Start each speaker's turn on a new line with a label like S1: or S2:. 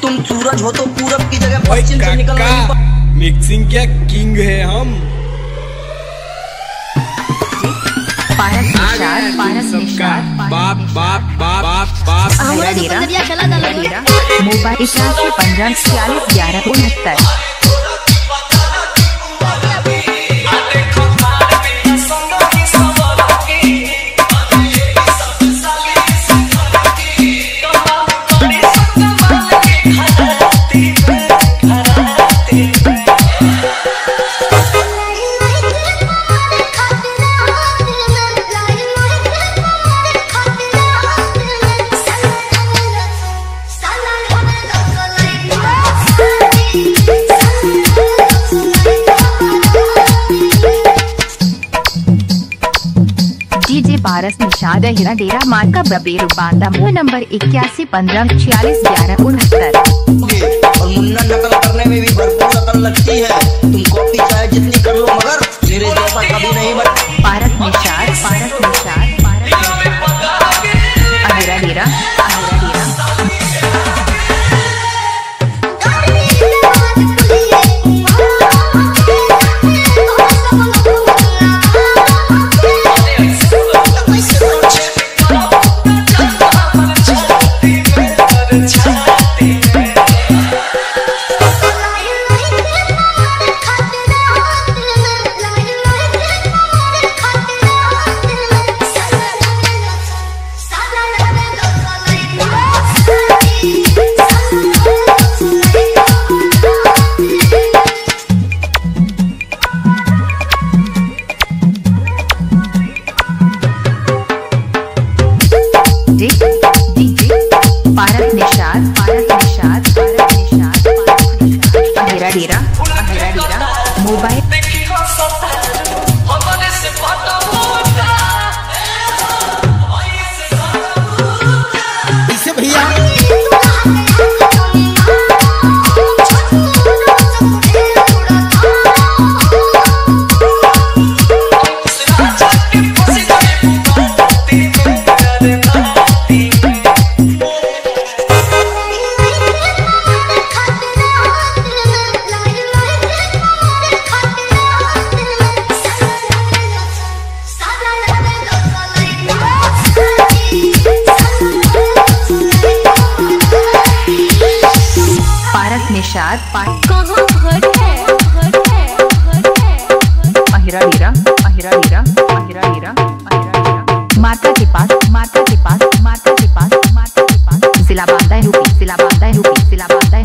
S1: तुम सूरज हो तो पूरब की जगह पश्चिम से निकल रही।
S2: मिक्सिंग क्या किंग है हम। बाप बाप बाप बाप बाप
S3: मोबाइल 15 46 11 69। डीजे पारस निषाद हीरा डेरा मार्का बबेरू बांदा मोबाइल नंबर 81 15 46 11 69।
S1: और मुन्ना नकल करने में भी भरपूर अकल लगती है। तुम कॉपी चाहे जितनी कर लो मगर मेरे जैसा कभी नहीं बन।
S3: पारस निषाद हीरा डेरा पारस निषाद हीरा डेरा मोबाइल
S1: भैया
S3: पारस निषाद हीरा डेरा मार्का के पास जिला बांदा है